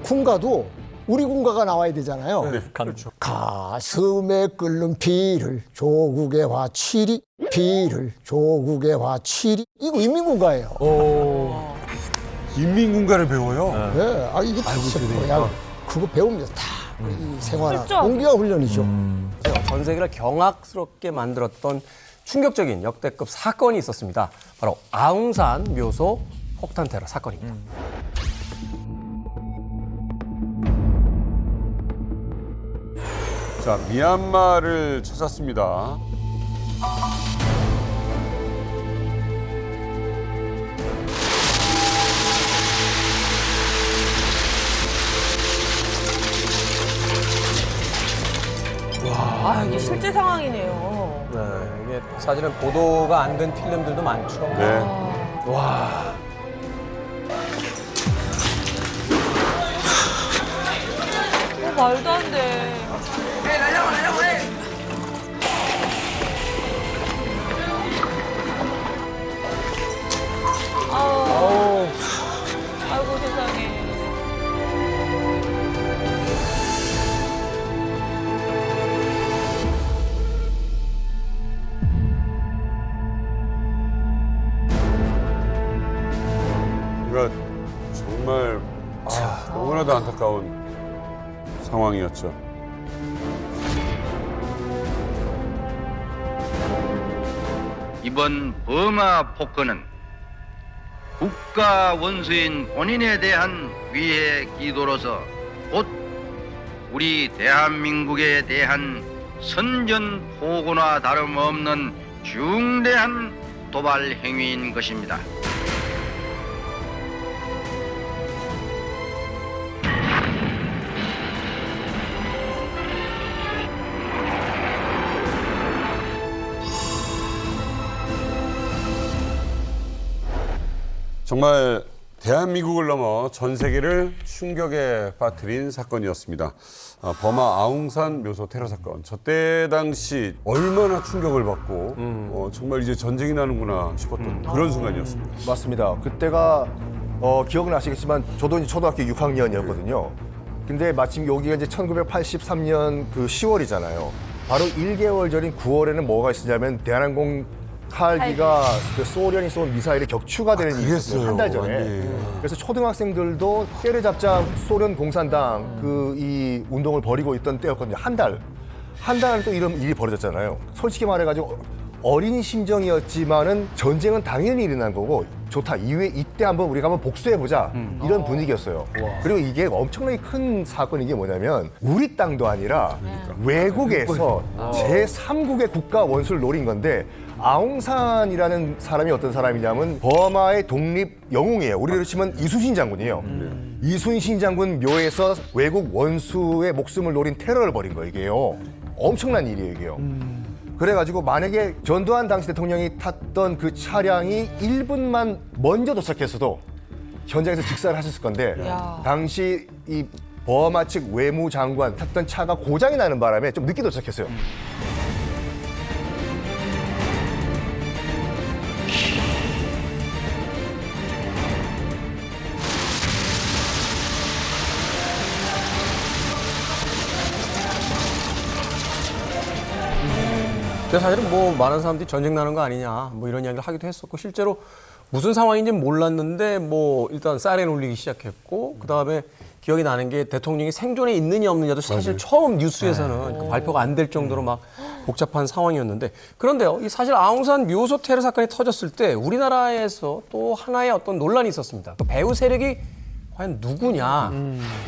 군가도 우리 군가가 나와야 되잖아요. 네, 그렇죠. 가슴에 끓는 피를 조국의 화칠이 피를 조국의 화칠이 이거 인민군가예요. 인민군가를 배워요? 네, 이게 다 그냥 그거 배우면 다 이 생활화 그렇죠. 동기화 훈련이죠. 전 세계를 경악스럽게 만들었던 충격적인 역대급 사건이 있었습니다. 바로 아웅산 묘소 폭탄 테러 사건입니다. 자, 미얀마를 찾았습니다. 이게 실제 상황이네요. 네, 이게 사실은 보도가 안 된 필름들도 많죠. 네. 와. 말도 안 돼. 아이고 세상에. 그러니까 정말 너무나도 안타까운 상황이었죠. 이번 버마 폭거는 국가 원수인 본인에 대한 위해 기도로서 곧 우리 대한민국에 대한 선전포고나 다름없는 중대한 도발 행위인 것입니다. 정말 대한민국을 넘어 전 세계를 충격에 빠뜨린 사건이었습니다. 버마 아웅산 묘소 테러 사건. 저때 당시 얼마나 충격을 받고 정말 이제 전쟁이 나는구나 싶었던 그런 순간이었습니다. 맞습니다. 그때가 기억은 나시겠지만 저도 이제 초등학교 6학년이었거든요. 근데 마침 여기가 이제 1983년 그 10월이잖아요. 바로 1개월 전인 9월에는 뭐가 있었냐면 대한항공 칼기가 그 소련이 쏜 미사일에 격추가 되는 일이 있었어요. 한 달 전에. 그래서 초등학생들도 때려잡자 소련 공산당 그 이 운동을 벌이고 있던 때였거든요. 한 달 안에 또 이런 일이 벌어졌잖아요. 솔직히 말해가지고 어린 심정이었지만은 전쟁은 당연히 일어난 거고 좋다. 이때 한번 우리가 한번 복수해보자. 이런 분위기였어요. 그리고 이게 엄청나게 큰 사건인 게 뭐냐면 우리 땅도 아니라 외국에서 제3국의 국가 원수를 노린 건데 아웅산이라는 사람이 어떤 사람이냐면 버마의 독립 영웅이에요. 우리로 치면 이순신 장군이에요. 이순신 장군 묘에서 외국 원수의 목숨을 노린 테러를 벌인 거예요. 이게요. 엄청난 일이에요. 이게요. 그래가지고 만약에 전두환 당시 대통령이 탔던 그 차량이 1분만 먼저 도착했어도 현장에서 직사를 하셨을 건데 당시 이 버마 측 외무장관 탔던 차가 고장이 나는 바람에 좀 늦게 도착했어요. 근데 사실은 뭐 많은 사람들이 전쟁 나는 거 아니냐 뭐 이런 이야기를 하기도 했었고 실제로 무슨 상황인지 몰랐는데 뭐 일단 사이렌 울리기 시작했고 그다음에 기억이 나는 게 대통령이 생존에 있느냐 없느냐도 사실 처음 뉴스에서는 그 발표가 안 될 정도로 막 복잡한 상황이었는데 그런데요 이 사실 아웅산 묘소 테러 사건이 터졌을 때 우리나라에서 또 하나의 어떤 논란이 있었습니다. 그 배후 세력이 과연 누구냐.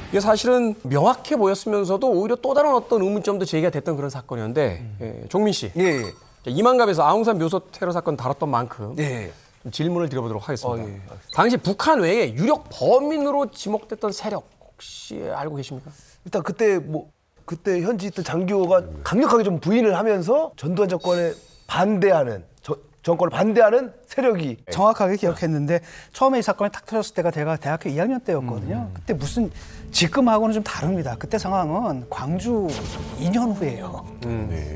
이게 사실은 명확해 보였으면서도 오히려 또 다른 어떤 의문점도 제기가 됐던 그런 사건이었는데 종민 씨. 예. 이만갑에서 아웅산 묘소 테러 사건 다뤘던 만큼 예. 좀 질문을 드려보도록 하겠습니다. 당시 북한 외에 유력 범인으로 지목됐던 세력 혹시 알고 계십니까? 일단 그때 현지 있던 장교가 강력하게 좀 부인을 하면서 전두환 정권에 반대하는 정권을 반대하는 세력이 정확하게 기억했는데 처음에 이 사건이 탁 터졌을 때가 제가 대학교 2학년 때였거든요. 그때 무슨 지금하고는 좀 다릅니다. 그때 상황은 광주 2년 후예요.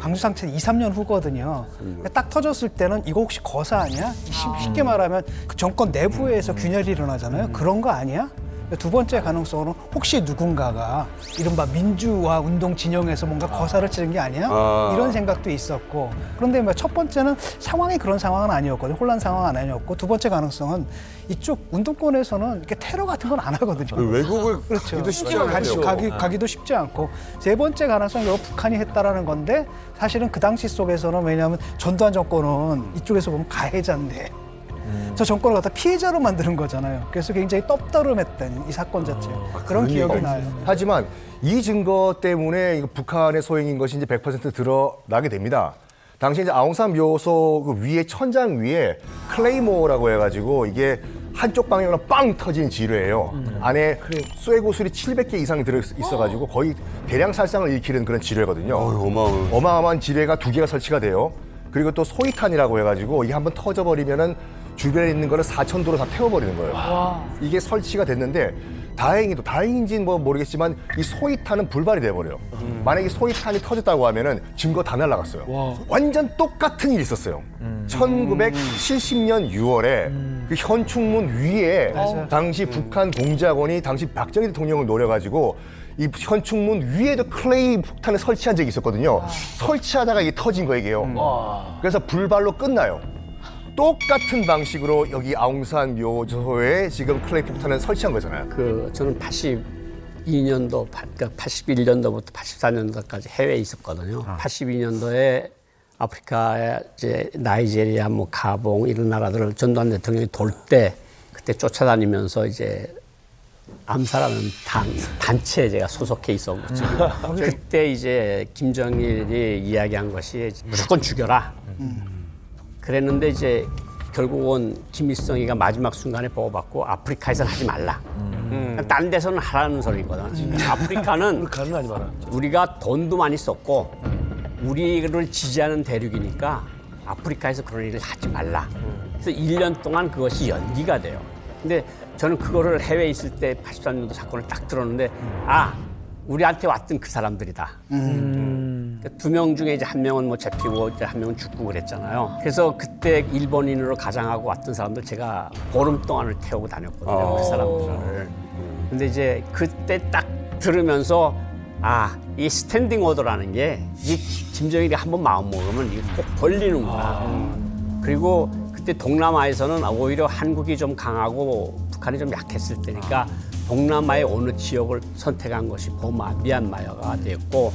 광주 상태는 2, 3년 후거든요. 딱 터졌을 때는 이거 혹시 거사 아니야? 쉽게 말하면 그 정권 내부에서 균열이 일어나잖아요. 그런 거 아니야? 두 번째 가능성은 혹시 누군가가 이른바 민주화 운동 진영에서 뭔가 거사를 치는 게 아니야? 이런 생각도 있었고 그런데 뭐 첫 번째는 상황이 그런 상황은 아니었거든요. 혼란 상황은 아니었고 두 번째 가능성은 이쪽 운동권에서는 이렇게 테러 같은 건 안 하거든요. 외국을 그렇죠. 가기도 쉽지 않죠. 가기도 쉽지 않고 세 번째 가능성은 이거 북한이 했다라는 건데 사실은 그 당시 속에서는 왜냐하면 전두환 정권은 이쪽에서 보면 가해자인데 저 정권을 갖다 피해자로 만드는 거잖아요. 그래서 굉장히 떡더름했던 이 사건 자체 그런 기억이 나요. 하지만 이 증거 때문에 이거 북한의 소행인 것이 이제 100% 드러나게 됩니다. 당시 이제 아웅산 묘소 그 위에 천장 위에 클레이모어라고 해가지고 이게 한쪽 방향으로 빵 터진 지뢰예요. 안에 쇠고술이 700개 이상 들어 있어가지고 거의 대량 살상을 일으키는 그런 지뢰거든요. 어마어마한 지뢰가 2개가 설치가 돼요. 그리고 또 소위탄이라고 해가지고 이게 한번 터져버리면은 주변에 있는 거를 4,000도로 다 태워버리는 거예요. 이게 설치가 됐는데 다행인지는 뭐 모르겠지만 이 소위탄은 불발이 돼버려요. 만약에 소위탄이 터졌다고 하면은 증거 다 날라갔어요. 완전 똑같은 일이 있었어요. 1970년 6월에 그 현충문 위에 당시 북한 공작원이 당시 박정희 대통령을 노려가지고 이 현충문 위에도 클레이 폭탄을 설치한 적이 있었거든요. 설치하다가 이게 터진 거예요. 그래서 불발로 끝나요. 똑같은 방식으로 여기 아웅산 묘소에 지금 클레이 폭탄을 설치한 거잖아요. 저는 82년도, 그러니까 81년도부터 84년도까지 해외에 있었거든요. 82년도에 아프리카에 이제 나이제리아, 뭐 가봉 이런 나라들을 전두환 대통령이 돌 때 그때 쫓아다니면서 이제 암사라는 단체에 제가 소속해 있었거든요. 그때 이제 김정일이 이야기한 것이 무조건 죽여라. 그랬는데 이제 결국은 김일성이가 마지막 순간에 보고받고 아프리카에서는 하지 말라. 딴 데서는 하라는 소리거든. 아프리카는 우리가 돈도 많이 썼고 우리를 지지하는 대륙이니까 아프리카에서 그런 일을 하지 말라. 그래서 1년 동안 그것이 연기가 돼요. 근데 저는 그거를 해외에 있을 때 83년도 사건을 딱 들었는데 우리한테 왔던 그 사람들이다. 2명 중에 이제 1명은 뭐 잡히고 이제 1명은 죽고 그랬잖아요. 그래서 그때 일본인으로 가장하고 왔던 사람들 제가 보름 동안을 태우고 다녔거든요. 그 사람들을. 근데 이제 그때 딱 들으면서 이 스탠딩 오더라는 게 이 김정일이 한번 마음 먹으면 이거 꼭 벌리는구나. 그리고 그때 동남아에서는 오히려 한국이 좀 강하고 북한이 좀 약했을 때니까 동남아의 어느 지역을 선택한 것이 버마, 미얀마가 됐고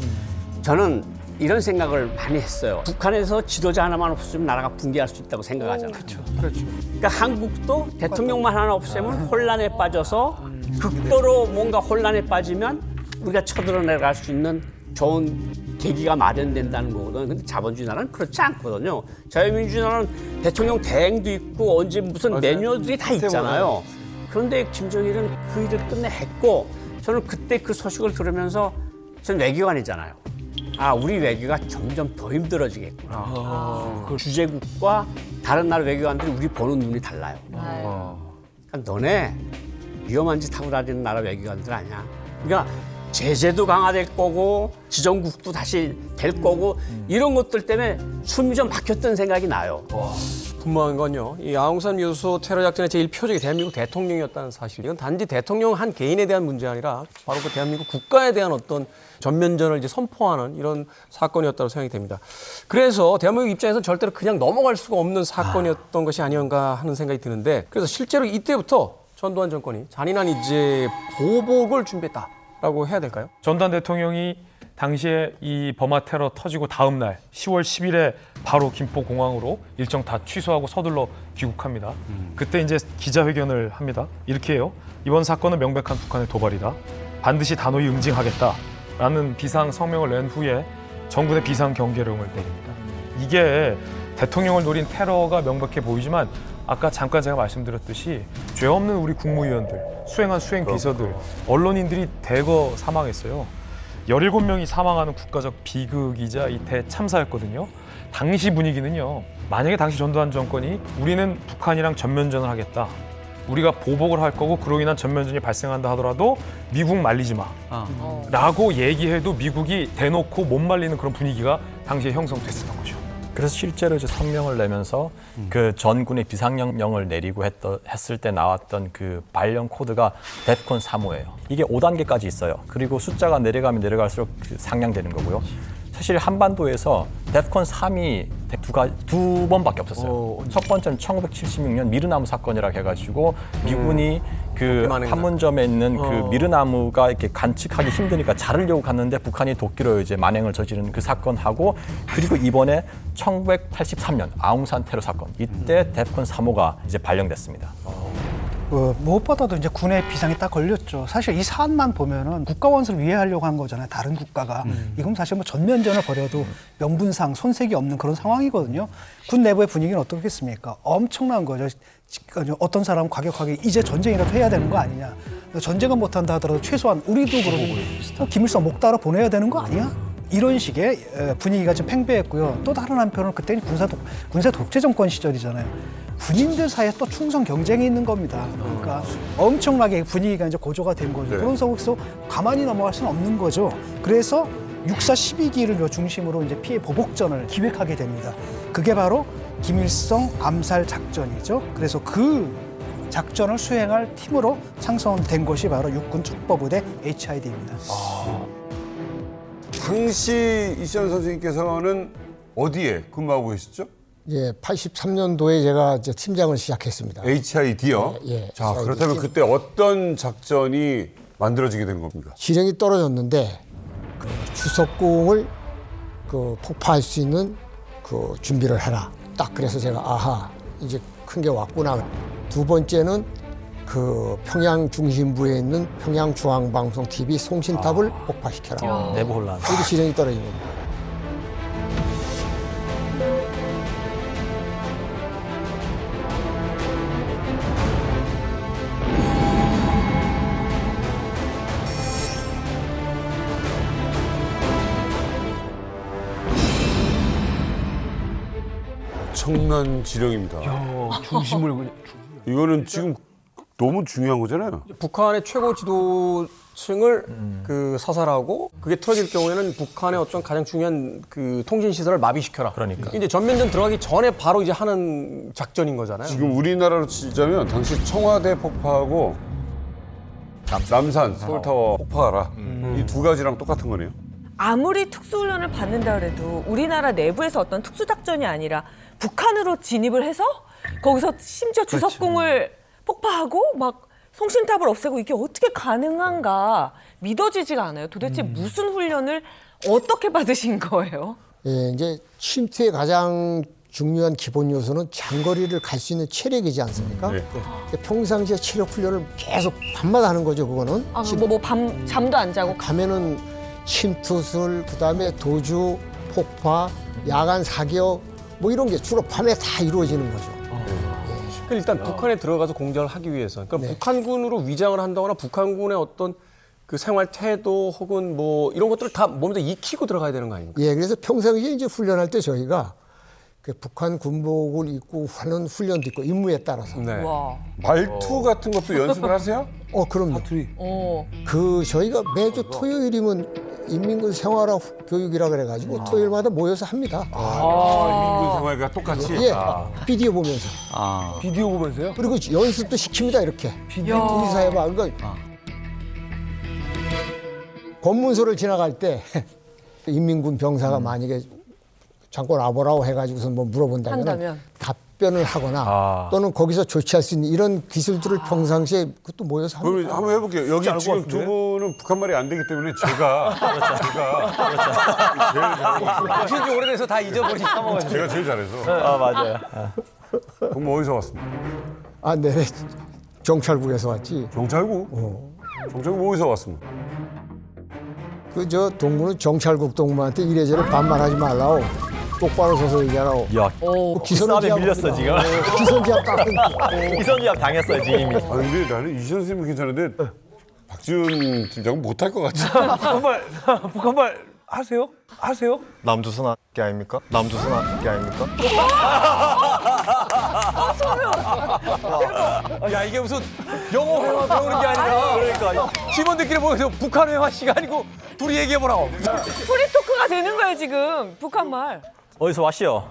저는 이런 생각을 많이 했어요. 북한에서 지도자 하나만 없으면 나라가 붕괴할 수 있다고 생각하잖아요. 그렇죠. 그러니까 한국도 대통령만 하나 없애면 혼란에 빠져서 극도로 뭔가 혼란에 빠지면 우리가 쳐들어내갈 수 있는 좋은 계기가 마련된다는 거거든요. 근데 자본주의 나라는 그렇지 않거든요. 자유민주주의 나라는 대통령 대행도 있고 언제 무슨 매뉴얼들이 다 있잖아요. 그런데 김정일은 그 일을 끝내 했고 저는 그때 그 소식을 들으면서 저는 외교관이잖아요. 우리 외교가 점점 더 힘들어지겠구나. 그 주재국과 다른 나라 외교관들이 우리 보는 눈이 달라요. 그러니까 너네 위험한 짓 하고 다니는 나라 외교관들 아니야. 그러니까 제재도 강화될 거고 지정국도 다시 될 거고 이런 것들 때문에 숨이 좀 막혔던 생각이 나요. 분명한 건요. 이 아웅산 묘소 테러 작전의 제일 표적이 대한민국 대통령이었다는 사실. 이건 단지 대통령 한 개인에 대한 문제 아니라 바로 그 대한민국 국가에 대한 어떤 전면전을 이제 선포하는 이런 사건이었다고 생각이 됩니다. 그래서 대한민국 입장에서는 절대로 그냥 넘어갈 수가 없는 사건이었던 것이 아니었는가 하는 생각이 드는데 그래서 실제로 이때부터 전두환 정권이 잔인한 이제 보복을 준비했다라고 해야 될까요? 전두환 대통령이 당시에 이 버마 테러 터지고 다음 날 10월 10일에 바로 김포공항으로 일정 다 취소하고 서둘러 귀국합니다. 그때 이제 기자회견을 합니다. 이렇게 해요. 이번 사건은 명백한 북한의 도발이다. 반드시 단호히 응징하겠다라는 비상 성명을 낸 후에 정군의 비상 경계령을 내립니다. 이게 대통령을 노린 테러가 명백해 보이지만 아까 잠깐 제가 말씀드렸듯이 죄 없는 우리 국무위원들, 수행한 수행 비서들, 언론인들이 대거 사망했어요. 17명이 사망하는 국가적 비극이자 이 대참사였거든요. 당시 분위기는요. 만약에 당시 전두환 정권이 우리는 북한이랑 전면전을 하겠다. 우리가 보복을 할 거고 그로 인한 전면전이 발생한다 하더라도 미국 말리지 마. 라고 얘기해도 미국이 대놓고 못 말리는 그런 분위기가 당시에 형성됐었던 거죠. 그래서 실제로 이제 성명을 내면서 그 전군의 비상명령을 내리고 했을 때 나왔던 그 발령 코드가 데프콘 3호예요. 이게 5단계까지 있어요. 그리고 숫자가 내려가면 내려갈수록 상향되는 거고요. 사실 한반도에서 데프콘 3이 두 번밖에 없었어요. 첫 번째는 1976년 미르나무 사건이라고 해가지고 미군이 그 판문점에 있는 그 미르나무가 이렇게 관측하기 힘드니까 자르려고 갔는데 북한이 도끼로 이제 만행을 저지른 그 사건하고 그리고 이번에 1983년 아웅산 테러 사건 이때 데프콘 3호가 이제 발령됐습니다. 무엇보다도 이제 군의 비상이 딱 걸렸죠. 사실 이 사안만 보면은 국가 원수를 위해하려고 한 거잖아요. 다른 국가가. 이건 사실 뭐 전면전을 벌여도 명분상 손색이 없는 그런 상황이거든요. 군 내부의 분위기는 어떻겠습니까? 엄청난 거죠. 어떤 사람은 과격하게 이제 전쟁이라도 해야 되는 거 아니냐. 전쟁은 못한다 하더라도 최소한 우리도 그러고 김일성 목 따라 보내야 되는 거 아니야? 이런 식의 분위기가 좀 팽배했고요. 또 다른 한편으로는 그때는 군사 독재 정권 시절이잖아요. 군인들 사이에 또 충성 경쟁이 있는 겁니다. 그러니까 엄청나게 분위기가 이제 고조가 된 거죠. 그런 상황에서 가만히 넘어갈 수는 없는 거죠. 그래서 6.4 12기를 중심으로 이제 피해 보복전을 기획하게 됩니다. 그게 바로 김일성 암살 작전이죠. 그래서 그 작전을 수행할 팀으로 창성된 것이 바로 육군 첩보부대 HID입니다. 당시 이시연 선생님께서는 어디에 근무하고 계셨죠? 예, 83년도에 제가 이제 팀장을 시작했습니다. HID요? 예, 자, HID. 그렇다면 그때 어떤 작전이 만들어지게 된 겁니까? 지령이 떨어졌는데 그 주석궁을 그 폭파할 수 있는 그 준비를 해라. 딱 그래서 제가 아하 이제 큰 게 왔구나. 두 번째는 그 평양 중심부에 있는 평양중앙방송 TV 송신탑을 폭파시켜라. 내부 혼란. 이게 지령이 떨어진 겁니다. 엄청난 지령입니다. 중심을 이거는 지금 너무 중요한 거잖아요. 북한의 최고 지도층을 그 사살하고 그게 틀어질 경우에는 북한의 어떤 가장 중요한 그 통신 시설을 마비시켜라. 그러니까. 이제 전면전 들어가기 전에 바로 이제 하는 작전인 거잖아요. 지금 우리나라로 치자면 당시 청와대 폭파하고 남산 서울타워 폭파하라. 이 두 가지랑 똑같은 거네요. 아무리 특수훈련을 받는다 그래도 우리나라 내부에서 어떤 특수작전이 아니라 북한으로 진입을 해서 거기서 심지어 주석궁을 폭파하고 막 송신탑을 없애고 이게 어떻게 가능한가 믿어지지가 않아요. 도대체 무슨 훈련을 어떻게 받으신 거예요? 예, 이제 침투의 가장 중요한 기본 요소는 장거리를 갈 수 있는 체력이지 않습니까? 네. 평상시에 체력 훈련을 계속 밤마다 하는 거죠, 그거는. 밤 잠도 안 자고 가면은 침투술, 그다음에 도주, 폭파, 야간 사격 뭐 이런 게 주로 밤에 다 이루어지는 거죠. 그러니까 일단 북한에 들어가서 공작을 하기 위해서 그러니까 북한군으로 위장을 한다거나 북한군의 어떤 그 생활 태도 혹은 뭐 이런 것들을 다 몸에서 익히고 들어가야 되는 거 아닙니까? 예, 그래서 평상시에 이제 훈련할 때 저희가 그 북한 군복을 입고 하는 훈련도 있고 임무에 따라서. 네. 와. 말투 같은 것도 연습을 하세요? 그럼요. 그 저희가 매주 토요일이면 인민군 생활화 교육이라 그래가지고 토요일마다 모여서 합니다. 인민군 생활과 똑같이? 예, 비디오 보면서. 비디오 보면서요? 그리고 연습도 시킵니다, 이렇게. 우리 사회봐. 그러니까 검문소를 지나갈 때 인민군 병사가 만약에 잠깐 와보라고 해가지고서 뭐 물어본다면 한다면? 답변을 하거나 또는 거기서 조치할 수 있는 이런 기술들을 평상시에 그것도 모여서 그럼 합니다. 한번 해볼게요. 여기 알것 지금 같은데? 두 분은 북한말이 안 되기 때문에 제가 하신 지 오래돼서 다 잊어버리지 까먹었어요. 제가 제일 잘해서. 아, 맞아요. 그럼 어디서 왔습니까? 아, 네. 경찰국에서 왔지. 경찰국? 경찰국 어디서 왔습니까? 그 저 동무는 경찰국 동무한테 이래저래 반말하지 말라고 똑바로 서서 얘기하라고. 야, 기선제압 밀렸어, 지금. 기선제압 깎은. 기선제압 당했어요, 지금 이미. 아 근데 나는 이 선생님은 괜찮은데 박지훈 팀장은 못할 것 같아. 북한말 하세요? 하세요? 남조선 학기 아닙니까? 남조선 학기 아닙니까? 야 이게 무슨 영어 회화 배우는 게 아니라 그러니까 팀원들끼리 모여서 북한 회화 시간이고 둘이 얘기해보라고. 프리토크가 되는 거예요 지금 북한말. 어디서 왔시오?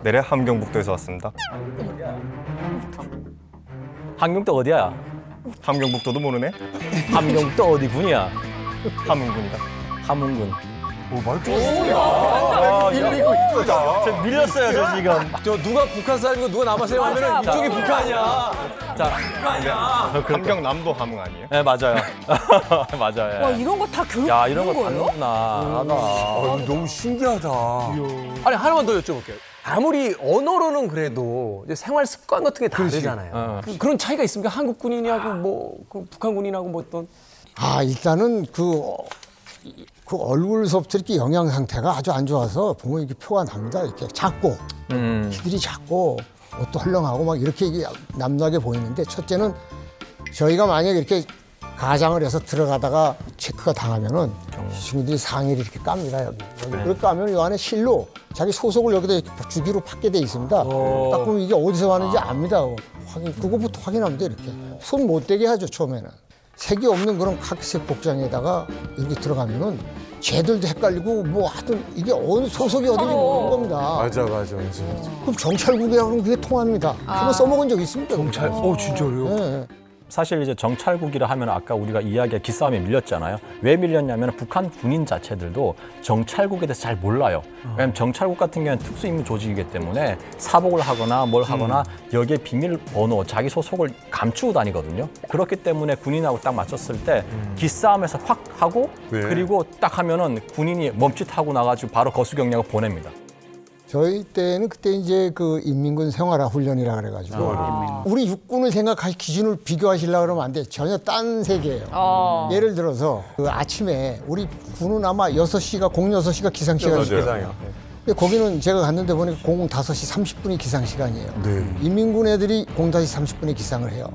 내래 함경북도에서 왔습니다. 함경도 어디야? 함경북도도 모르네? 함경도 어디 군이야? 함흥군이다. 함흥군. 밀리고 있어. 저 밀렸어요, 저 지금. 저 누가 북한 사람이고 누가 남한사람 하면은 이쪽이 북한이야. 자, 함경남도 함흥 아니에요? 네 맞아요. 맞아요. 와 예. 이런 거 다 교육 야 이런 거 거예요? 받는구나. 너무 신기하다. 아니 하나만 더 여쭤볼게요. 아무리 언어로는 그래도 이제 생활 습관 같은 게 다르잖아요. 그런 차이가 있습니까? 한국 군인하고 그 북한 군인하고 뭐 어떤 일단은 그 얼굴서부터 이렇게 영양 상태가 아주 안 좋아서 보면 이렇게 표가 납니다. 이렇게 작고 키들이 작고 옷도 헐렁하고 막 이렇게 이게 남나게 보이는데, 첫째는 저희가 만약에 이렇게 가장을 해서 들어가다가 체크가 당하면은 친구들이 상의를 이렇게 깝니다. 여기 그렇게 까면 이 안에 실로 자기 소속을 여기다 이렇게 주기로 받게 돼 있습니다. 딱 보면 이게 어디서 왔는지 압니다. 그거부터 확인합니다. 이렇게 손 못 대게 하죠. 처음에는 색이 없는 그런 카키색 복장에다가 이렇게 들어가면은 쟤들도 헷갈리고 뭐 하여튼 이게 어느 소속이 어딘지 모르는 겁니다. 맞아. 그럼 경찰국이라고 하면 그게 통합니다. 한번 써먹은 적 있습니까? 경찰? 진짜로요? 네. 사실 이제 정찰국이라 하면 아까 우리가 이야기한 기싸움에 밀렸잖아요. 왜 밀렸냐면 북한 군인 자체들도 정찰국에 대해서 잘 몰라요. 왜냐하면 정찰국 같은 경우는 특수임무 조직이기 때문에 사복을 하거나 뭘 하거나 여기에 비밀번호, 자기 소속을 감추고 다니거든요. 그렇기 때문에 군인하고 딱 맞췄을 때 기싸움에서 확 하고 네. 그리고 딱 하면은 군인이 멈칫하고 나가지고 바로 거수경량을 보냅니다. 저희 때는 그때 이제 그 인민군 생활화 훈련이라 그래가지고 우리 육군을 생각할 기준을 비교하시려고 그러면 안 돼. 전혀 딴 세계예요. 예를 들어서 그 아침에 우리 군은 아마 6시가 06시가 기상시간이에요. 근데 거기는 제가 갔는데 보니까 05시 30분이 기상시간이에요. 인민군 애들이 0-30분에 기상을 해요.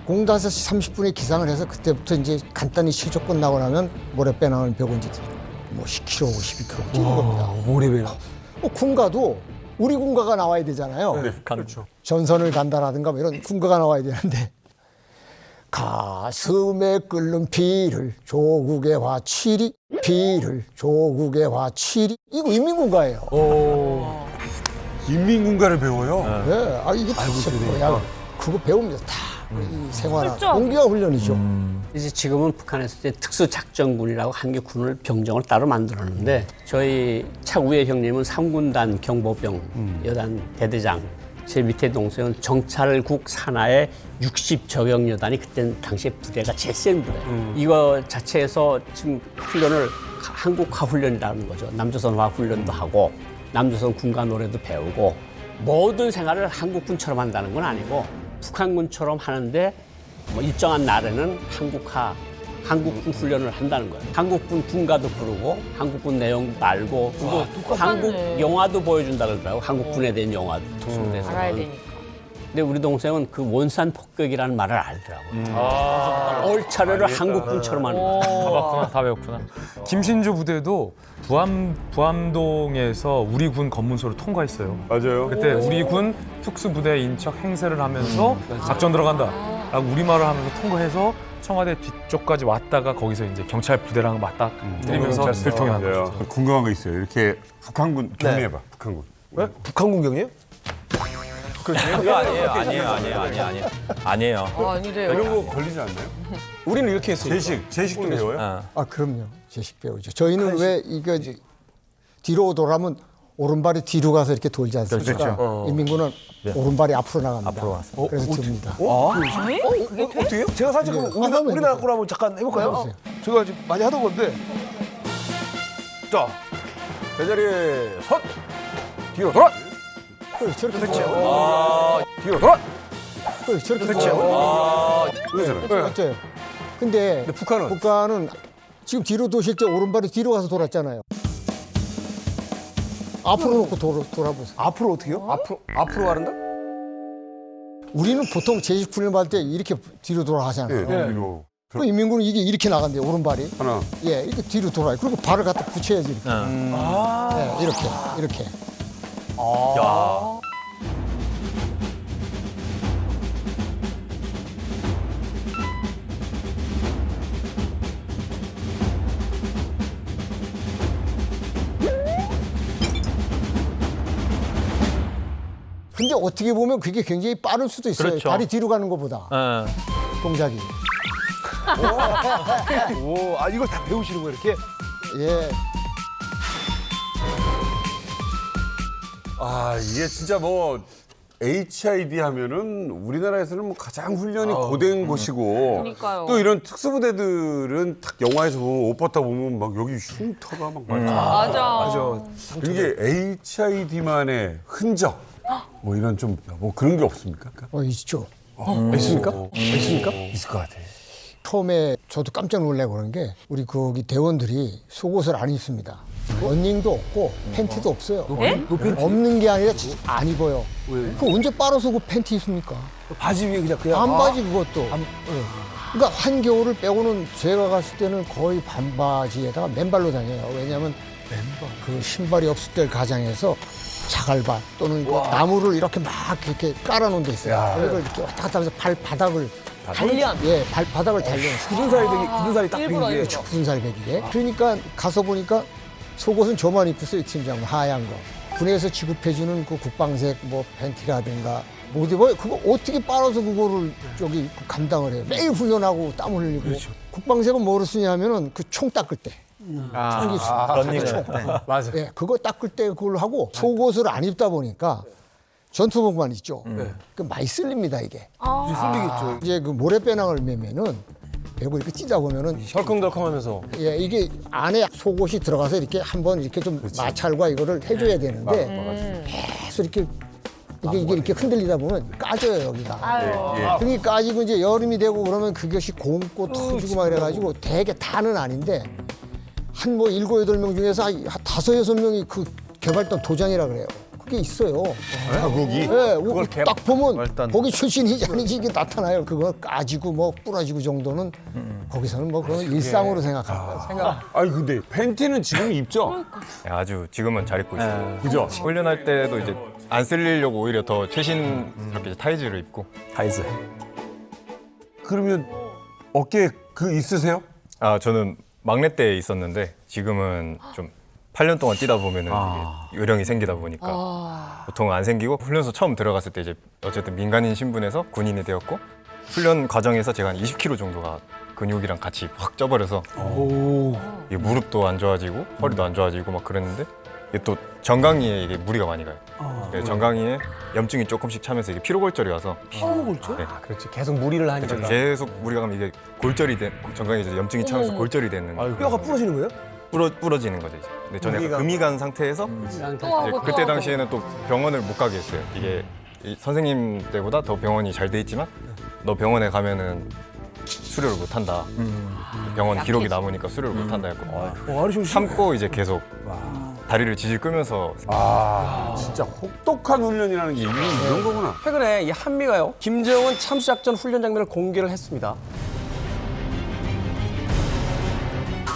0-5시 30분에 기상을 해서 그때부터 이제 간단히 실적 끝나고 나면 모래 빼나오는 벽은 뭐 10km, 12km 뛰는 겁니다. 모래배나. 군가도 우리 군가가 나와야 되잖아요. 그렇죠. 전선을 간다라든가 뭐 이런 군가가 나와야 되는데, 가슴에 끓는 피를 조국에 화치리, 피를 조국에 화치리. 이거 인민군가예요. 인민군가를 배워요? 네. 이게 뭐야? 그거 배웁니다. 다. 이 생활화. 공기화 훈련이죠. 이제 지금은 북한에서 이제 특수작전군이라고 한 개 군을 병정을 따로 만들었는데, 저희 차우의 형님은 3군단 경보병 여단 대대장, 제 밑에 동생은 정찰국 산하의 60 저격여단이 그때 당시에 부대가 제일 센 부대. 이거 자체에서 지금 훈련을 한국화 훈련이라는 거죠. 남조선화 훈련도 하고 남조선 군가 노래도 배우고 모든 생활을 한국군처럼 한다는 건 아니고 북한군처럼 하는데 뭐 일정한 날에는 한국군 훈련을 한다는 거예요. 한국군 군가도 부르고 한국군 내용 알고 그리고 한국 영화도 보여준다 그러더라고. 한국군에 대한 영화도 특수부대에서. 알아야 되니까. 근데 우리 동생은 그 원산 폭격이라는 말을 알더라고요. 얼차려를 한국군처럼 하는 거예요. 다 배웠구나. 김신주 부대도 부암동에서 우리 군 검문소를 통과했어요. 맞아요. 그때 우리 군 특수부대인 척 행세를 하면서 작전 들어간다 라고 우리말을 하면서 통과해서 청와대 뒤쪽까지 왔다가 거기서 이제 경찰 부대랑 맞닥뜨리면서 들통이 난 거죠. 궁금한 거 있어요. 이렇게 북한군 경례해봐. 북한군. 네? 북한 군경이에요? 그거 아니에요. 아니에요. 아니래요. 이런 거 걸리지 않나요? 우리는 이렇게 했어요. 제식도 배워요? 그럼요. 제식 배우죠. 저희는 왜 이거 이제 뒤로 돌아면 오른발이 뒤로 가서 이렇게 돌지 않습니까? 인민군은 오른발이 앞으로 나갑니다. 앞으로 와서. 그래서 듭니다. 어떻게요? 제가 사실 그럼 우리나라 거로 한번 잠깐 해볼까요? 제가 지금 많이 하던 건데. 자, 제자리에 선. 뒤로 돌아. 저렇게 뒤로 돌아. 저렇게 그러잖아요. 맞죠? 근데 북한은 지금 뒤로 도실 때 오른발이 뒤로 가서 돌았잖아요. 앞으로 놓고 돌아보세요. 앞으로 어떻게요? 앞으로 가른다? 우리는 보통 제식 훈련 받을 때 이렇게 뒤로 돌아가잖아요. 뒤로. 그 인민군은 이게 이렇게 나간대요. 오른발이. 하나. 이렇게 뒤로 돌아요. 그리고 발을 갖다 붙여야지. 이렇게. 이렇게. 근데 어떻게 보면 그게 굉장히 빠를 수도 있어요. 그렇죠. 다리 뒤로 가는 것보다 동작이. 오, 아 이걸 다 배우시는 거예요 이렇게? 예. 아 이게 진짜 뭐 HID 하면은 우리나라에서는 뭐 가장 훈련이 고된 곳이고 그러니까요. 또 이런 특수부대들은 딱 영화에서 보면 옷 벗다 보면 막 여기 흉터가 막 많아. 맞아. 이게 HID만의 흔적 뭐 이런 좀 뭐 그런 게 없습니까? 있죠. 있습니까? 있습니까? 있을 것 같아요. 처음에 저도 깜짝 놀라고 그런 게 우리 거기 대원들이 속옷을 안 입습니다. 러닝도 없고 팬티도 없어요. 없는 게 아니라 진짜 안 입어요. 그 언제 빨아서 그 팬티 입습니까? 바지 위에 그냥 반바지 그것도. 그러니까 한겨울을 빼고는 제가 갔을 때는 거의 반바지에다가 맨발로 다녀요. 왜냐하면 그 신발이 없을 때 가장에서 자갈밭 또는 그 나무를 이렇게 막 이렇게 깔아놓은 데 있어요. 그걸 이렇게 왔다 갔다 하면서 발바닥을 단련. 예, 발바닥을 단련. 굳은 살이 딱 일부러 배기에. 일부러. 굳은 살 베기에. 그러니까 가서 보니까 속옷은 저만 입고 있어요, 팀장은 하얀 거. 군에서 지급해주는 그 국방색 뭐 팬티라든가 못 입어요. 그거 어떻게 빨아서 그거를 저기 감당을 해요. 매일 훈련하고 땀 흘리고. 국방색은 뭐를 쓰냐 하면은 그 총 닦을 때. 총기 런닝을. 맞아. 예, 그거 닦을 때 그걸 하고 속옷을 안 입다 보니까 전투복만 있죠. 그 많이 쓸립니다, 이게. 쓸리겠죠. 이제 그 모래배낭을 매면은 배고 이렇게 뛰다 보면은 덜컹덜컹하면서 예, 이게 안에 속옷이 들어가서 이렇게 한번 이렇게 좀 마찰과 이거를 해줘야 되는데 계속 이렇게 이게 이렇게 흔들리다 보면 까져요 여기가. 등이 까지고 이제 여름이 되고 그러면 그것이 곰고 터지고 막 이래가지고 되게 다는 아닌데 한 뭐 7, 8명 중에서 한 5, 6명이 그 개발단 도장이라 그래요. 그게 있어요. 자국이. 예, 딱 보면 거기 출신이지 아닌지 이게 나타나요. 그거 까지고 뭐 부러지고 정도는 거기서는 뭐 그건 일상으로 생각합니다. 아니 근데 팬티는 지금 입죠? 네, 아주 지금은 잘 입고 있어요. 그죠? 훈련할 때도 이제 안 쓸리려고 오히려 더 최신스럽게 타이즈를 입고. 타이즈. 그러면 어깨에 그 있으세요? 아 저는 막내 때 있었는데 지금은 좀 8년 동안 뛰다 보면은 이게 요령이 생기다 보니까 보통 안 생기고 훈련소 처음 들어갔을 때 이제 어쨌든 민간인 신분에서 군인이 되었고 훈련 과정에서 제가 한 20kg 정도가 근육이랑 같이 확 쪄버려서 이게 무릎도 안 좋아지고 허리도 안 좋아지고 막 그랬는데 이게 또 정강이에 이게 무리가 많이 가요. 그래서 정강이에 염증이 조금씩 차면서 이게 피로골절이 와서 피로골절? 네. 그렇지 계속 무리를 하니까. 계속 무리가 가면 이게 골절이 된 정강이 이제 염증이 차면서 골절이 되는 뼈가 부러지는 거예요? 부러지는 거죠 이제. 근데 저는 약간 금이 간 상태에서 이제 그때 당시에는 또 병원을 못 가게 했어요. 이게 이 선생님 때보다 더 병원이 잘 돼 있지만 너 병원에 가면은 수료를 못 한다. 병원 기록이 남으니까 수료를 못 한다 했고 참고 이제 계속 다리를 지질 끄면서 진짜 혹독한 훈련이라는 게 이런 거구나. 최근에 이 한미가요 김정은 참수작전 훈련 장면을 공개를 했습니다.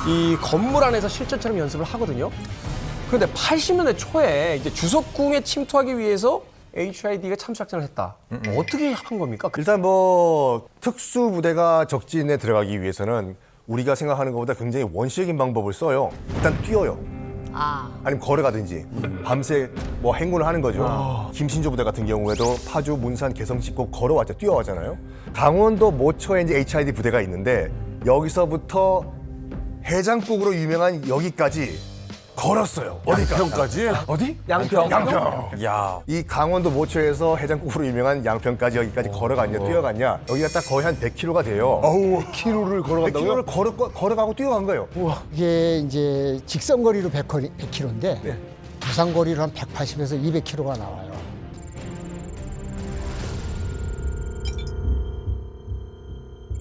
이 건물 안에서 실전처럼 연습을 하거든요. 그런데 80년대 초에 이제 주석궁에 침투하기 위해서 HID가 참수작전을 했다. 어떻게 한 겁니까? 일단 뭐 특수부대가 적진에 들어가기 위해서는 우리가 생각하는 것보다 굉장히 원시적인 방법을 써요. 일단 뛰어요. 아니면 걸어가든지 밤새 뭐 행군을 하는 거죠. 김신조 부대 같은 경우에도 파주, 문산, 개성 짚고 걸어왔죠. 뛰어왔잖아요. 강원도 모처에 이제 HID 부대가 있는데 여기서부터 해장국으로 유명한 여기까지 걸었어요. 어디까지? 어디? 양평. 야, 이 강원도 모처에서 해장국으로 유명한 양평까지 여기까지 걸어갔냐, 뛰어갔냐? 여기가 딱 거의 한 100km가 돼요. 100km를 걸어간다고요? 100km를 걸어가고 뛰어간 거예요. 이게 이제 직선거리로 100km인데 부산거리로 한 180에서 200km가 나와요.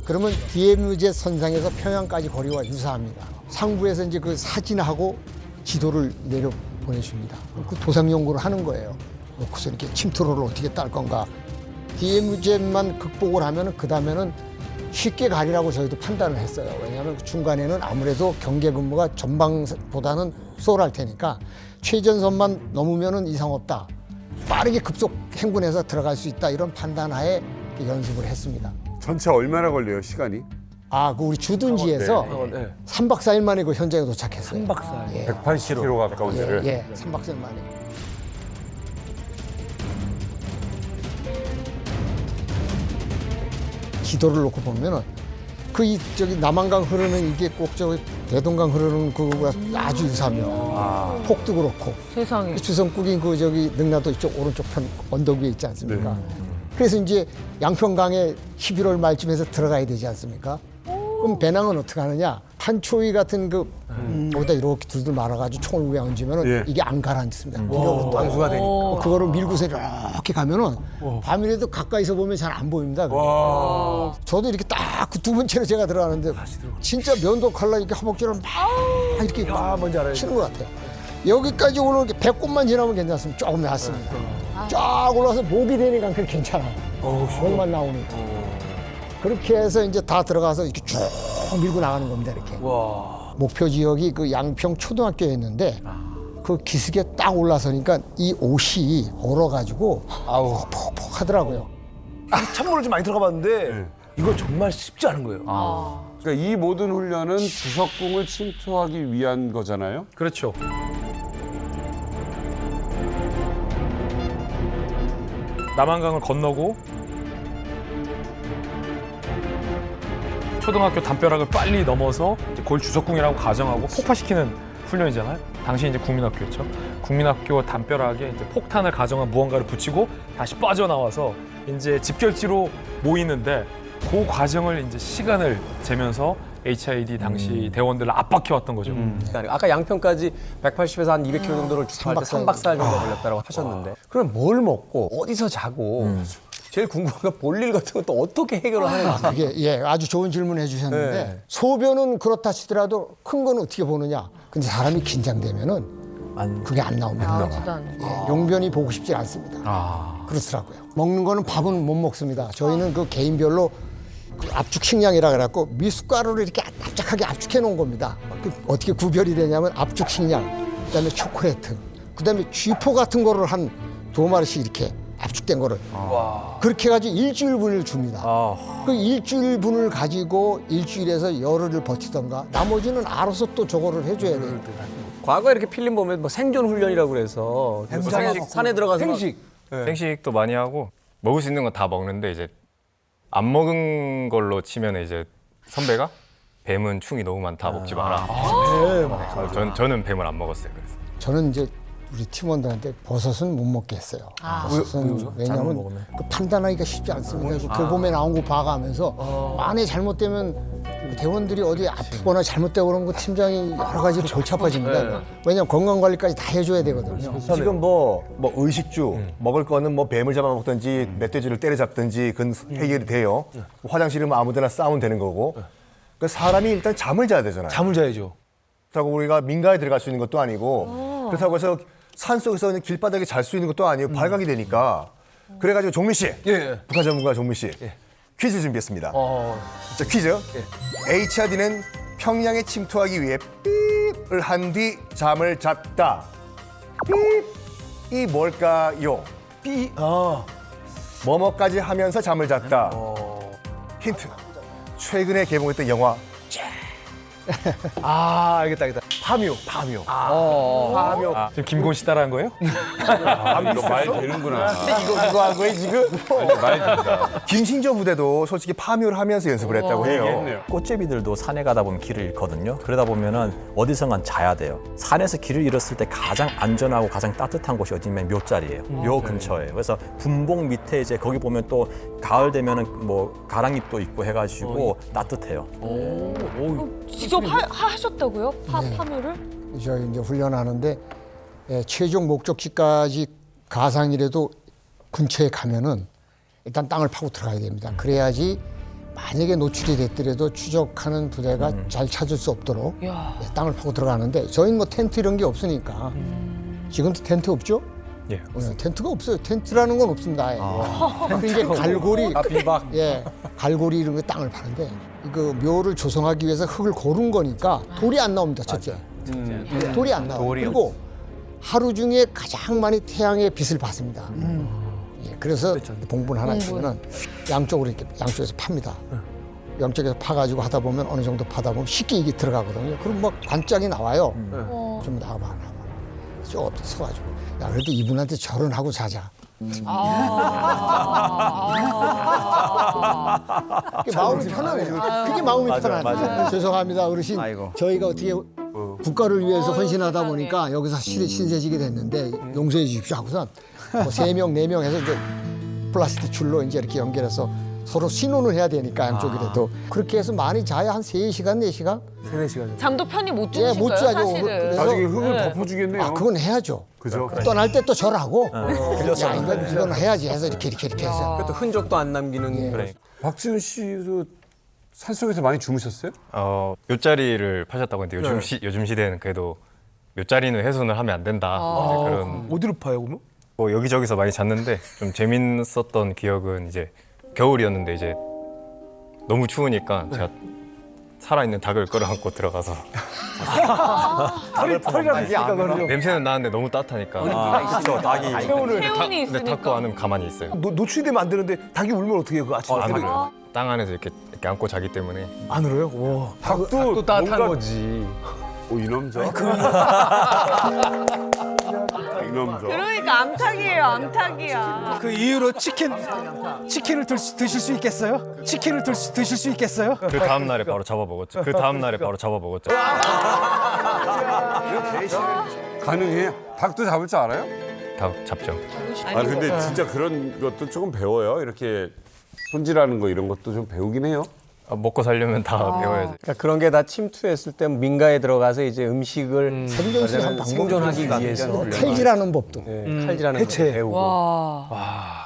그러면 DMZ 선상에서 평양까지 거리와 유사합니다. 상부에서 이제 그 사진하고 지도를 내려 보내줍니다. 그 도상 연구를 하는 거예요. 그래서 이렇게 침투로를 어떻게 딸 건가. DMZ만 극복을 하면은 그 다음에는 쉽게 가리라고 저희도 판단을 했어요. 왜냐하면 중간에는 아무래도 경계 근무가 전방보다는 수월할 테니까 최전선만 넘으면은 이상 없다. 빠르게 급속 행군해서 들어갈 수 있다. 이런 판단하에 연습을 했습니다. 전체 얼마나 걸려요, 시간이? 그 우리 주둔지에서 3박 4일 만에 그 현장에 도착했어요. 3박 4일. 예. 180km 가까운 데를. 예, 3박 4일 만에. 기도를 놓고 보면은 저기 남한강 흐르는 이게 꼭 저기 대동강 흐르는 그거가 아주 유사합니다. 폭도 그렇고. 세상에. 주성국인 저기 능라도 이쪽 오른쪽 편 언덕 위에 있지 않습니까? 그래서 이제 양평강에 11월 말쯤에서 들어가야 되지 않습니까? 그럼 배낭은 어떻게 하느냐? 한초위 같은 거기다 이렇게 둘둘 말아가지고 총을 위에 얹으면은 이게 안 가라앉습니다. 방수가 되니까. 그거를 밀고서 이렇게 가면은 밤이라도 가까이서 보면 잘 안 보입니다. 저도 이렇게 딱 그 두 번째로 제가 들어가는데 진짜 면도 칼라 이렇게 허벅지를 막 이렇게 뭔지 알아요. 치는 것 같아요. 여기까지 오는 게 배꼽만 지나면 괜찮습니다. 조금 낫습니다. 쫙 올라서 목이 되니까 그게 괜찮아요. 목만 나오니까. 그렇게 해서 이제 다 들어가서 이렇게 쭉 밀고 나가는 겁니다. 이렇게. 목표 지역이 그 양평 초등학교였는데 그 기슭에 딱 올라서니까 이 옷이 얼어가지고 퍽퍽 하더라고요. 찬물을 좀 많이 들어가봤는데 이거 정말 쉽지 않은 거예요. 그러니까 이 모든 훈련은 주석궁을 침투하기 위한 거잖아요. 그렇죠. 남한강을 건너고 초등학교 담벼락을 빨리 넘어서 이제 그걸 주석궁이라고 가정하고 폭파시키는 훈련이잖아요. 당시 이제 국민학교였죠. 국민학교 담벼락에 이제 폭탄을 가정한 무언가를 붙이고 다시 빠져나와서 이제 집결지로 모이는데 그 과정을 이제 시간을 재면서 HID 당시 대원들을 압박해왔던 거죠. 아까 양평까지 180에서 한 200km 정도를 주행할 때 3박 4일 정도 걸렸다고 하셨는데 그럼 뭘 먹고 어디서 자고 제일 궁금한 건 볼일 같은 것도 어떻게 해결을 하는지. 그게 아주 좋은 질문 해주셨는데 소변은 그렇다 치더라도 큰 건 어떻게 보느냐. 근데 사람이 긴장되면은 그게 안 나옵니다. 용변이 보고 싶지 않습니다. 그렇더라고요. 먹는 거는 밥은 못 먹습니다. 저희는 그 개인별로 그 압축 식량이라 그래갖고 미숫가루를 이렇게 납작하게 압축해 놓은 겁니다. 어떻게 구별이 되냐면 압축 식량, 그다음에 초콜릿, 그다음에 쥐포 같은 거를 한 2마리씩 이렇게 압축된 거를 그렇게 해가지고 일주일분을 줍니다. 그 일주일분을 가지고 일주일에서 열흘을 버티던가 나머지는 알아서 또 저거를 해줘야 돼요. 과거에 이렇게 필름 보면 뭐 생존 훈련이라고 그래서 산에 들어가서 생식도 많이 하고 먹을 수 있는 건 다 먹는데 이제 안 먹은 걸로 치면 이제 선배가 뱀은 충이 너무 많다 먹지 마라. 저는 뱀을 안 먹었어요. 그래서. 저는 이제 우리 팀원들한테 버섯은 못 먹게 했어요. 버섯은 왜냐하면 그 판단하기가 쉽지 않습니다. 교범에 나온 거 봐가면서 만에 잘못되면 대원들이 어디 아프거나 잘못되고 그런 거 팀장이 여러 가지로 골치 아파집니다. 왜냐하면 건강관리까지 다 해줘야 되거든요. 지금 뭐 의식주 먹을 거는 뭐 뱀을 잡아먹든지 멧돼지를 때려잡든지 그건 해결이 돼요. 화장실은 뭐 아무데나 싸우면 되는 거고. 그러니까 사람이 일단 잠을 자야 되잖아요. 잠을 자야죠. 그렇다고 우리가 민가에 들어갈 수 있는 것도 아니고 그렇다고 해서 산속에서 그냥 길바닥에 잘 수 있는 것도 아니고 발각이 되니까 그래가지고 종민 씨, 북한 전문가 종민 씨 퀴즈 준비했습니다. 자, 퀴즈. HID는 평양에 침투하기 위해 삐을 한 뒤 잠을 잤다. 삐이 뭘까요? 뭐뭐까지 하면서 잠을 잤다. 힌트. 최근에 개봉했던 영화. 알겠다. 파묘. 지금 김고은 씨 따라한 거예요? 이거 말 되는구나. 이거 한 거예요 지금? 말 된다. 김신조 부대도 솔직히 파묘를 하면서 연습을 했다고 해요. 얘기했네요. 꽃제비들도 산에 가다 보면 길을 잃거든요. 그러다 보면은 어디선간 자야 돼요. 산에서 길을 잃었을 때 가장 안전하고 가장 따뜻한 곳이 어디냐면 묘자리예요. 묘 근처예요. 그래서 분봉 밑에 이제 거기 보면 또 가을 되면은 뭐 가랑잎도 있고 해가지고 따뜻해요. 직접 하셨다고요? 파묘를? 저희 이제 훈련하는데 최종 목적지까지 가상이라도 근처에 가면은 일단 땅을 파고 들어가야 됩니다. 그래야지 만약에 노출이 됐더라도 추적하는 부대가 잘 찾을 수 없도록 땅을 파고 들어가는데 저희는 뭐 텐트 이런 게 없으니까 지금도 텐트 없죠? 예. 텐트가 없어요. 텐트라는 건 없습니다. 아예. 이제 갈고리, 비박. 갈고리 이런 거 땅을 파는데 그 묘를 조성하기 위해서 흙을 고른 거니까 돌이 안 나옵니다. 첫째, 돌이 안 나와요. 그리고 하루 중에 가장 많이 태양의 빛을 받습니다. 그래서 봉분 하나 치면은 양쪽으로 이렇게 양쪽에서 팝니다. 양쪽에서 파가지고 하다 보면 어느 정도 파다 보면 쉽게 이게 들어가거든요. 그럼 막 관짝이 나와요. 좀 나와봐. 쭉 서가지고. 야, 그래도 이분한테 절은 하고 자자. 그게 마음이 편하네요. 그게 마음이 편하네요. 죄송합니다, 어르신. 저희가 어떻게 국가를 위해서 헌신하다 보니까 여기서 신세지게 됐는데 용서해 주십시오 하고선 뭐 3명, 4명 해서 이제 플라스틱 줄로 이제 이렇게 연결해서 서로 신혼을 해야 되니까 양쪽이라도 그렇게 해서 많이 자야 한 3시간, 4시간? 3-4시간. 잠도 편히 못 예, 주무실 못 거예요, 자죠. 사실은. 그래서 나중에 흙을 덮어주겠네요. 아, 그건 해야죠. 그죠? 떠날 때 또 절하고 야, 이건 해야지 해서 이렇게 해서 또 흔적도 안 남기는 그래. 박지훈 씨도 산속에서 많이 주무셨어요? 묫자리를 파셨다고 했는데 요즘 시대에는 그래도 묫자리는 훼손을 하면 안 된다. 이제 그런 어디로 파요, 그러면? 뭐 여기저기서 많이 잤는데 좀 재밌었던 기억은 이제 겨울이었는데 이제 너무 추우니까 제가 살아있는 닭을 끌어안고 들어가서 털이라도 있으니까 그거는 좀. 냄새는 나는데 너무 따뜻하니까 그렇죠. 닭이 체온이 근데 있으니까. 닭도 안으면 가만히 있어요. 노출되면 안 되는데 닭이 울면 어떻게 해요, 그 아침에? 안 울어요. 땅 안에서 이렇게 안고 자기 때문에 안 울어요? 와. 닭도 따뜻한 뭔가- 거지. 이 남자? 이 남자? 그러니까 암탉이에요, 암탉이야. 그 이후로 치킨을 드실 수 있겠어요? 치킨을 드실 수 있겠어요? 그 다음 날에 바로 잡아먹었죠. 가능해요? 닭도 잡을 줄 알아요? 닭 잡죠. 아 근데 진짜 그런 것도 조금 배워요. 이렇게 손질하는 거 이런 것도 좀 배우긴 해요. 먹고 살려면 다 배워야죠. 그러니까 그런 게 다 침투했을 때 민가에 들어가서 이제 음식을 생존수의 한 생존하기 위해서 칼질하는 법도. 칼질하는 거 배우고.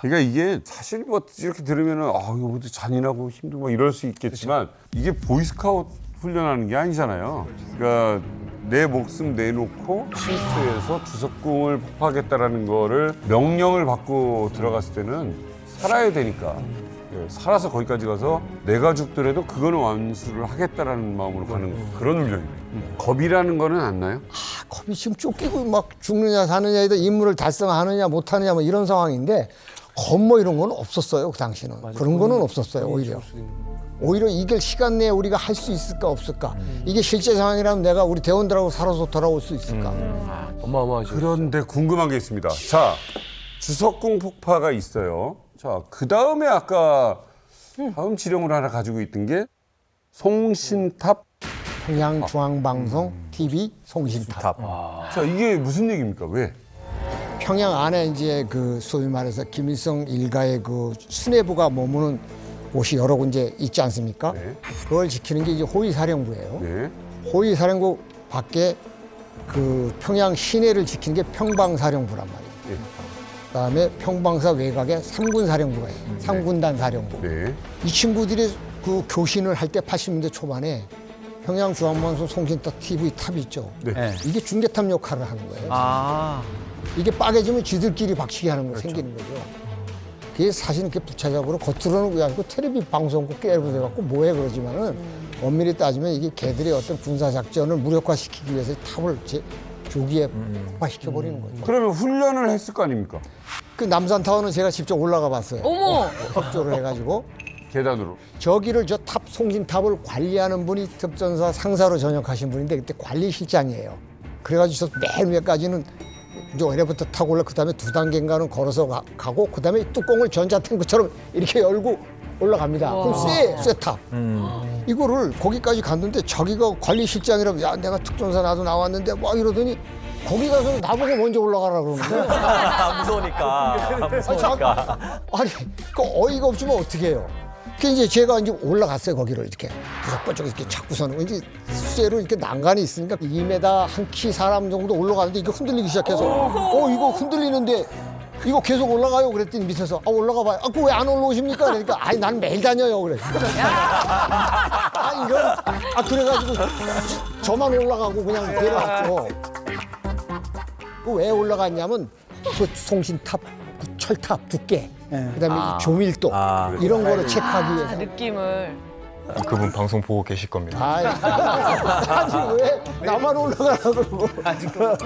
그러니까 이게 사실 뭐 이렇게 들으면은 아 이거 뭐 잔인하고 힘들고 뭐 이럴 수 있겠지만 이게 보이스카우트 훈련하는 게 아니잖아요. 그러니까 내 목숨 내놓고 침투해서 주석궁을 폭파하겠다라는 거를 명령을 받고 들어갔을 때는 살아야 되니까. 예, 살아서 거기까지 가서 내가 죽더라도 그거는 완수를 하겠다라는 마음으로 가는 그런 훈련이에요. 겁이라는 거는 안 나요? 겁이 지금 쫓기고 막 죽느냐 사느냐에도 임무를 달성하느냐 못하느냐 뭐 이런 상황인데 겁 뭐 이런 건 없었어요 그 당시는. 그런 거는 없었어요 오히려. 오히려 이걸 시간 내에 우리가 할 수 있을까 없을까. 이게 실제 상황이라면 내가 우리 대원들하고 살아서 돌아올 수 있을까. 어마어마하죠. 그런데 궁금한 게 있습니다. 자, 주석궁 폭파가 있어요. 자, 그 다음에 아까 다음 지령을 하나 가지고 있던 게 송신탑. 평양중앙방송 TV 송신탑. 자, 이게 무슨 얘기입니까? 왜? 평양 안에 이제 그 소위 말해서 김일성 일가의 그 수뇌부가 머무는 곳이 여러 군데 있지 않습니까? 네. 그걸 지키는 게 이제 호위사령부예요. 네. 호위사령부 밖에 그 평양 시내를 지키는 게 평방사령부란 말이에요. 네. 그다음에 평방사 외곽에 3군사령부가 있어요. 3군단 사령부. 네. 이 친구들이 그 교신을 할 때 80년대 초반에 평양중앙방송 송신탑 TV 탑이 있죠. 네. 이게 중계탑 역할을 하는 거예요. 이게 빠개지면 지들끼리 박치기 하는 거 생기는 거죠. 그게 사실 이렇게 부차적으로 겉으로는 그게 아니고 텔레비 방송국 깨부돼갖고 뭐해 그러지만은 엄밀히 따지면 이게 걔들의 어떤 군사작전을 무력화시키기 위해서 탑을 조기에 폭파시켜버리는 거죠. 그러면 훈련을 했을 거 아닙니까? 그 남산타워는 제가 직접 올라가 봤어요. 어머! 협조를 해가지고. 계단으로. 저기를 저 탑 송신탑을 관리하는 분이 특전사 상사로 전역하신 분인데 그때 관리실장이에요. 그래가지고 저 맨 위에까지는 이제 엘리베이터 타고 올라 그다음에 2단계인가는 걸어서 가고 그다음에 뚜껑을 전자탱크처럼 이렇게 열고 올라갑니다. 그럼 쇠탑. 이거를 거기까지 갔는데 자기가 관리실장이라고 야 내가 특전사 나도 나왔는데 막 이러더니 거기 가서 나보고 먼저 올라가라 그러는 거예요. 무서우니까. 아니, 그 어이가 없지만 어떻게 해요? 그 이제 제가 이제 올라갔어요 거기를 이렇게 부적부적 이렇게 잡고서는 이제 쇠로 이렇게 난간이 있으니까 2m 한 키 사람 정도 올라가는데 이거 흔들리기 시작해서 이거 흔들리는데 이거 계속 올라가요 그랬더니 밑에서 올라가 봐요. 그거 왜 안 올라오십니까? 그러니까 아니 나는 매일 다녀요 그래. 그래가지고 저만 올라가고 그냥 내려왔죠. 그 왜 올라갔냐면 그 송신탑, 그 철탑 두께, 그다음에 이 조밀도 이런 거를 체크하기 위해서. 느낌을. 그분 방송 보고 계실 겁니다. 아니 왜 나만 올라가라고 그러고.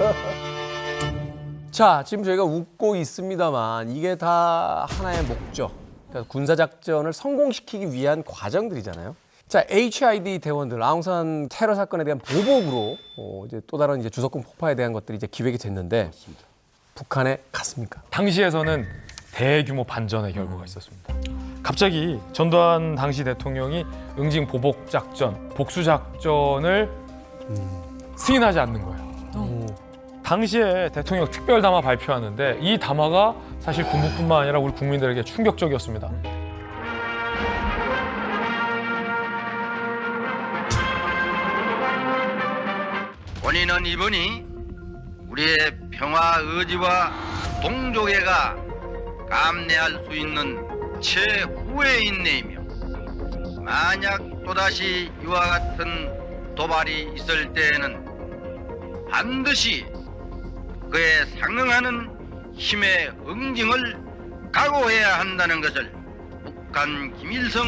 자, 지금 저희가 웃고 있습니다만 이게 다 하나의 목적. 그러니까 군사작전을 성공시키기 위한 과정들이잖아요. 자, HID 대원들, 아웅산 테러 사건에 대한 보복으로 이제 또 다른 이제 주석궁 폭파에 대한 것들이 이제 기획이 됐는데 북한에 갔습니까? 당시에서는 대규모 반전의 결과가 있었습니다. 갑자기 전두환 당시 대통령이 응징 보복 작전, 복수 작전을 승인하지 않는 거예요. 당시에 대통령 특별 담화 발표하는데 이 담화가 사실 군부뿐만 아니라 우리 국민들에게 충격적이었습니다. 본인은 이번이 우리의 평화 의지와 동족애가 감내할 수 있는 최후의 인내이며 만약 또다시 이와 같은 도발이 있을 때에는 반드시 그에 상응하는 힘의 응징을 각오해야 한다는 것을 북한 김일성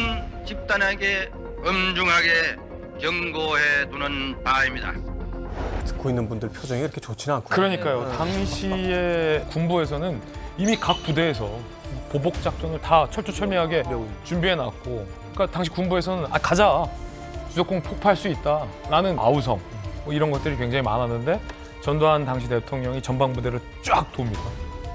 집단에게 엄중하게 경고해 두는 바입니다. 듣고 있는 분들 표정이 그렇게 좋지는 않고. 그러니까요. 당시에 군부에서는 이미 각 부대에서 보복 작전을 다 철두철미하게 준비해놨고, 그러니까 당시 군부에서는 가자, 주석공 폭파할 수 있다라는 아우성 뭐 이런 것들이 굉장히 많았는데 전두환 당시 대통령이 전방 부대를 쫙 돕니다.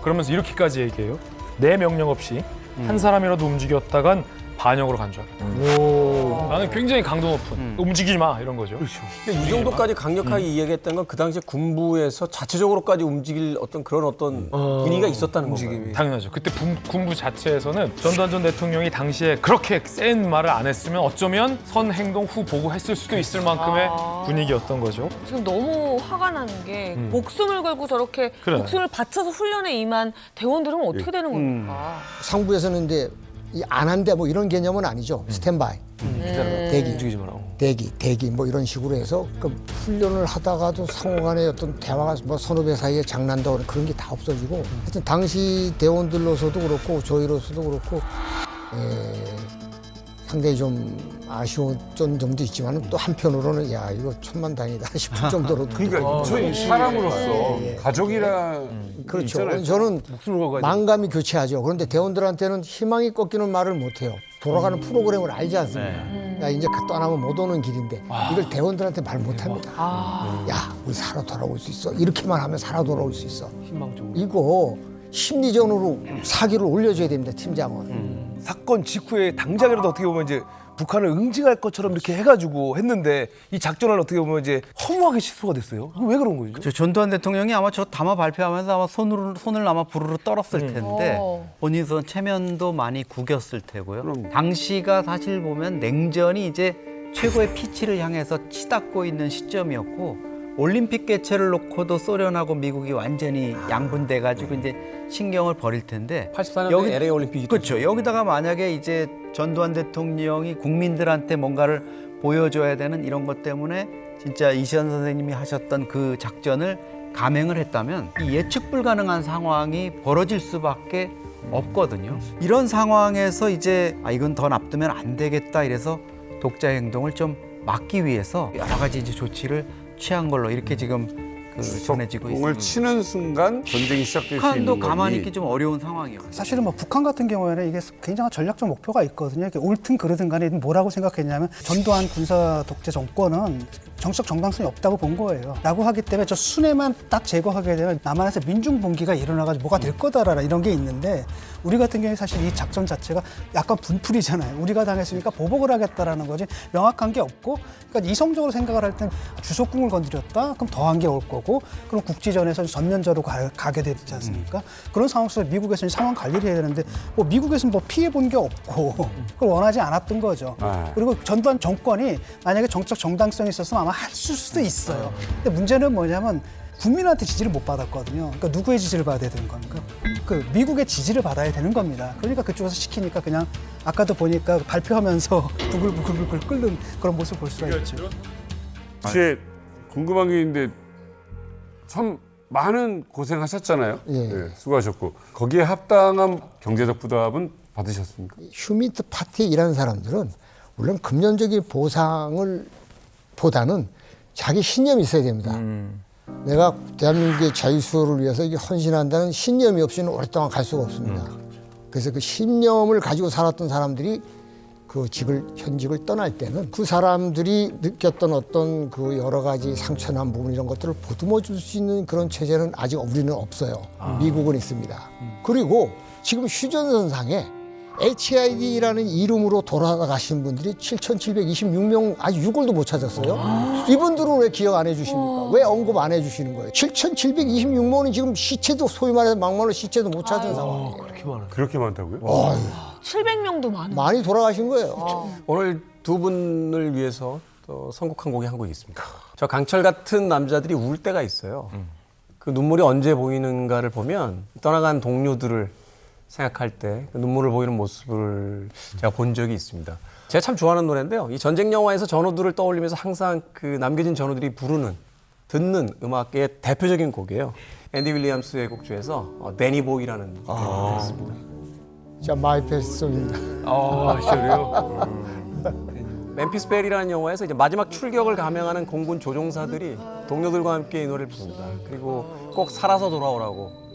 그러면서 이렇게까지 얘기해요. 내 명령 없이 한 사람이라도 움직였다간 반역으로 간 줄 알았다. 나는 굉장히 강도 높은 움직이지 마 이런 거죠. 근데 이 정도까지 강력하게 이야기했던 건 그 당시에 군부에서 자체적으로까지 움직일 그런 분위기가 있었다는 건가요? 당연하죠. 그때 군부 자체에서는 전두환 전 대통령이 당시에 그렇게 센 말을 안 했으면 어쩌면 선 행동 후 보고했을 수도 있을 만큼의 분위기였던 거죠. 지금 너무 화가 나는 게 목숨을 걸고 저렇게 그래. 목숨을 바쳐서 훈련에 임한 대원들은 어떻게 되는 겁니까? 상부에서는 이제 안 한대 뭐 이런 개념은 아니죠. 스탠바이, 대기 뭐 이런 식으로 해서 그 훈련을 하다가도 상호간에 어떤 대화가 뭐 선후배 사이에 장난도 그런 게 다 없어지고 하여튼 당시 대원들로서도 그렇고 저희로서도 그렇고 상당히 좀 아쉬웠던 점도 있지만 또 한편으로는 야 이거 천만다행이다 싶을 정도로 그러니까 저희 사람으로서 가족이라 그렇죠. 있잖아요. 저는 만감이 교체하죠. 그런데 대원들한테는 희망이 꺾이는 말을 못해요. 돌아가는 프로그램을 알지 않습니까? 야 이제 떠나면 못 오는 길인데 이걸 대원들한테 말 못합니다. 야 우리 살아 돌아올 수 있어. 이렇게만 하면 살아 돌아올 수 있어. 이거 심리전으로 사기를 올려줘야 됩니다. 팀장은. 사건 직후에 당장이라도 어떻게 보면 이제 북한을 응징할 것처럼 이렇게 해가지고 했는데 이 작전을 어떻게 보면 이제 허무하게 실수가 됐어요. 이거 왜 그런 거죠? 전두환 대통령이 아마 저 담화 발표하면서 아마 손을 아마 부르르 떨었을 텐데 본인선 체면도 많이 구겼을 테고요. 당시가 사실 보면 냉전이 이제 최고의 피치를 향해서 치닫고 있는 시점이었고 올림픽 개최를 놓고도 소련하고 미국이 완전히 양분돼 가지고 이제 신경을 버릴 텐데 84년에 LA 올림픽이 그렇죠. 여기다가 만약에 이제 전두환 대통령이 국민들한테 뭔가를 보여줘야 되는 이런 것 때문에 진짜 이시안 선생님이 하셨던 그 작전을 감행을 했다면 이 예측 불가능한 상황이 벌어질 수밖에 없거든요. 이런 상황에서 이제 이건 더 납두면 안 되겠다 이래서 독자 행동을 좀 막기 위해서 여러 가지 이제 조치를 취한 걸로 이렇게 지금 전해지고 있습니다. 공을 치는 순간 전쟁이 시작될 수 있는 북한도 거니. 가만히 있기 좀 어려운 상황이에요. 사실은 뭐 북한 같은 경우에는 이게 굉장한 전략적 목표가 있거든요. 이게 옳든 그르든 간에 뭐라고 생각했냐면 전두환 군사 독재 정권은 정치적 정당성이 없다고 본 거예요. 라고 하기 때문에 저 순회만 딱 제거하게 되면 남한에서 민중분기가 일어나가지고 뭐가 될 거다라는 이런 게 있는데 우리 같은 경우에 사실 이 작전 자체가 약간 분풀이잖아요. 우리가 당했으니까 보복을 하겠다라는 거지 명확한 게 없고 그러니까 이성적으로 생각을 할 땐 주석궁을 건드렸다? 그럼 더한 게 올 거고 그럼 국지전에서 전면전으로 가게 되지 않습니까? 그런 상황 속에서 미국에서는 상황 관리를 해야 되는데 뭐 미국에서는 뭐 피해 본 게 없고 그걸 원하지 않았던 거죠. 그리고 전두환 정권이 만약에 정치적 정당성이 있었으면 아마 할 수도 있어요. 근데 문제는 뭐냐면 국민한테 지지를 못 받았거든요. 그러니까 누구의 지지를 받아야 되는 겁니까? 그 미국의 지지를 받아야 되는 겁니다. 그러니까 그쪽에서 시키니까 그냥 아까도 보니까 발표하면서 부글부글 끓는 그런 모습을 볼 수가 있죠. 제 궁금한 게 있는데 참 많은 고생하셨잖아요. 네, 수고하셨고 거기에 합당한 경제적 부담은 받으셨습니까? 휴민트 파티에 일하는 사람들은 물론 금전적인 보상을 보다는 자기 신념이 있어야 됩니다. 내가 대한민국의 자유수호를 위해서 이게 헌신한다는 신념이 없이는 오랫동안 갈 수가 없습니다. 그래서 그 신념을 가지고 살았던 사람들이 그 현직을 떠날 때는 그 사람들이 느꼈던 어떤 그 여러 가지 상처난 부분 이런 것들을 보듬어 줄 수 있는 그런 체제는 아직 우리는 없어요. 미국은 있습니다. 그리고 지금 휴전선상에 HID라는 이름으로 돌아가신 분들이 7,726명, 아직 6월도 못 찾았어요. 이분들은 왜 기억 안 해주십니까? 왜 언급 안 해주시는 거예요? 7,726명은 지금 시체도 소위 말해서 막말로 시체도 못 찾은 상황이에요. 그렇게 많아요. 그렇게 많다고요? 700명도 많은. 많이 돌아가신 거예요. 오늘 두 분을 위해서 또 선곡한 곡이 한 곡이 있습니다. 저 강철 같은 남자들이 울 때가 있어요. 그 눈물이 언제 보이는가를 보면 떠나간 동료들을 생각할 때 그 눈물을 보이는 모습을 제가 본 적이 있습니다. 제가 참 좋아하는 노래인데요. 이 전쟁 영화에서 전우들을 떠올리면서 항상 그 남겨진 전우들이 부르는, 듣는 음악의 대표적인 곡이에요. 앤디 윌리엄스의 곡 중에서 데니 보이라는 곡이 있습니다. 자, 마이 베스트송입니다. 멤피스 벨이라는 영화에서 이제 마지막 출격을 감행하는 공군 조종사들이 동료들과 함께 이 노래를 부릅니다. 그리고 꼭 살아서 돌아오라고.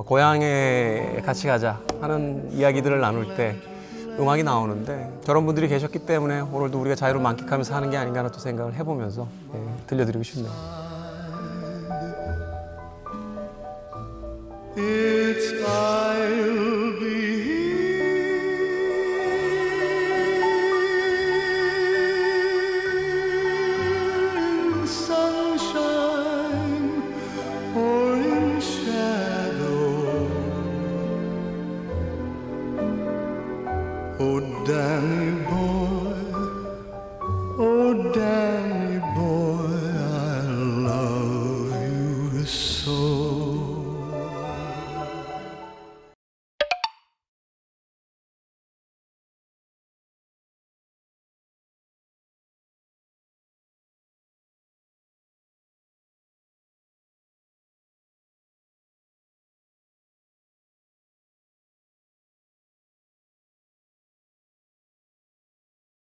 고향에 같이 가자 하는 이야기들을 나눌 때 음악이 나오는데 저런 분들이 계셨기 때문에 오늘도 우리가 자유를 만끽하면서 하는 게 아닌가 하는 또 생각을 해보면서 들려드리고 싶네요. It's I'll be here in sunshine or in shadow. Oh, Danny boy, oh, Danny